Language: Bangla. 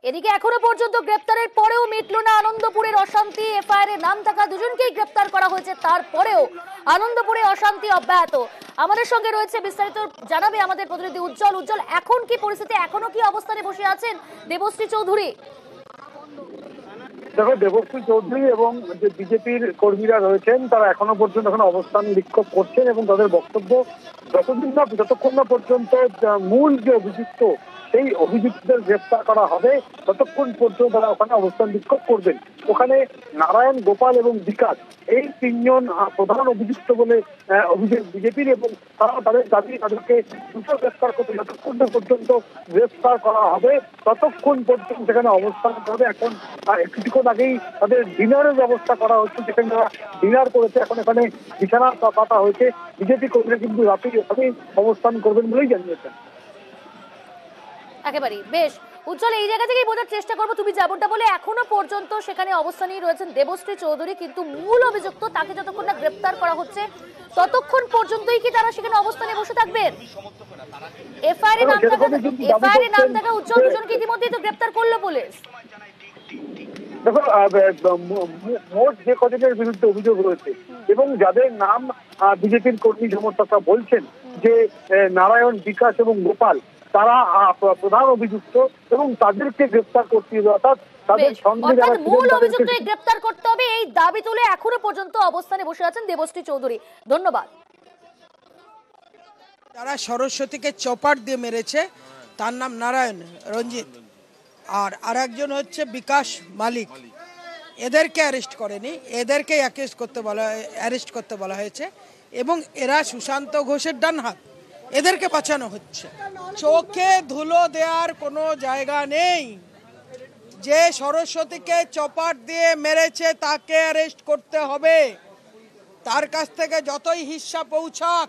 এদিকে এখনো পর্যন্ত গ্রেপ্তারের পরেও মিটল না আনন্দপুরের অশান্তি। এফআইআর এর নাম থাকা দুজনকেই গ্রেপ্তার করা হয়েছে, তারপরেও আনন্দপুরে অশান্তি অব্যাহত। আমাদের সঙ্গে রয়েছে বিস্তারিত জানাবে আমাদের প্রতিনিধি উজ্জ্বল। উজ্জ্বল, এখন কি পরিস্থিতি, এখনো কি অবস্থানে বসে আছেন দেবশ্রী চৌধুরী? দেখো, দেবশ্রী চৌধুরী এবং যে বিজেপির কর্মীরা রয়েছেন তারা এখনো পর্যন্ত অবস্থান বিক্ষোভ করছেন এবং তাদের বক্তব্য যতক্ষণ না পর্যন্ত মূল যে অভিযুক্ত সেই অভিযুক্তদের গ্রেফতার করা হবে ততক্ষণ পর্যন্ত তারা ওখানে অবস্থান বিক্ষোভ করবেন। ওখানে নারায়ণ, গোপাল এবং বিকাশ এই তিনজন প্রধান অভিযুক্ত বলে অভিযোগ বিজেপির, এবং তারা তাদের দাবি তাদেরকে দ্রুত গ্রেফতার করতে যতক্ষণ পর্যন্ত গ্রেফতার করা হবে ততক্ষণ পর্যন্ত সেখানে অবস্থান করবে। এখন কিছুক্ষণ আগেই তাদের ডিনারের ব্যবস্থা করা হচ্ছে, যেখানে তারা ডিনার করেছে। এখন এখানে বিছানা পাতা হয়েছে। বিজেপি কর্মীরা কিন্তু রাতে এখানেই অবস্থান করবেন বলেই জানিয়েছেন। একেবারেই বেশ উজ্জ্বল, এই জায়গা থেকেই বোঝার চেষ্টা করবো তুমি যেমনটা বলে এখনো পর্যন্ত সেখানে অবস্থানেই রয়েছেন দেবশ্রী চৌধুরী, কিন্তু মূল অভিযুক্ত তাকে যতক্ষণ না গ্রেপ্তার করা হচ্ছে ততক্ষণ পর্যন্তই কি তারা সেখানে অবস্থানে বসে থাকবেন? এফআইআর এর নাম থাকা উজ্জ্বল দুজনকে ইতিমধ্যেই তো গ্রেপ্তার করলো পুলিশ। দেখো, মোট যে কজনের বিরুদ্ধে অভিযোগ রয়েছে এবং যাদের নাম বিজেপির কর্মী সমর্থকরা বলছেন যে নারায়ণ, বিকাশ এবং গোপাল তারা প্রধান অভিযুক্ত এবং তাদেরকে গ্রেফতার করতে হবে, অর্থাৎ তাদের সঙ্গে যারা মূল অভিযুক্তকে গ্রেফতার করতে হবে, এই দাবি তুলে এখনো পর্যন্ত অবস্থানে বসে আছেন দেবশ্রী চৌধুরী। ধন্যবাদ। যারা সরস্বতীকে চপার দিয়ে মেরেছে তার নাম নারায়ণ রঞ্জিত, আর আরেকজন হচ্ছে বিকাশ মালিক। এদেরকে অ্যারেস্ট করেনি, এদেরকে অ্যারেস্ট করতে বলা হয়েছে এবং এরা সুশান্ত ঘোষের ডান হাত। এদেরকে বাঁচানো হচ্ছে। চোখে ধুলো দেওয়ার কোনো জায়গা নেই। যে সরস্বতীকে চপার দিয়ে মেরেছে তাকে অ্যারেস্ট করতে হবে। তার কাছ থেকে যতই হিস্সা পৌঁছাক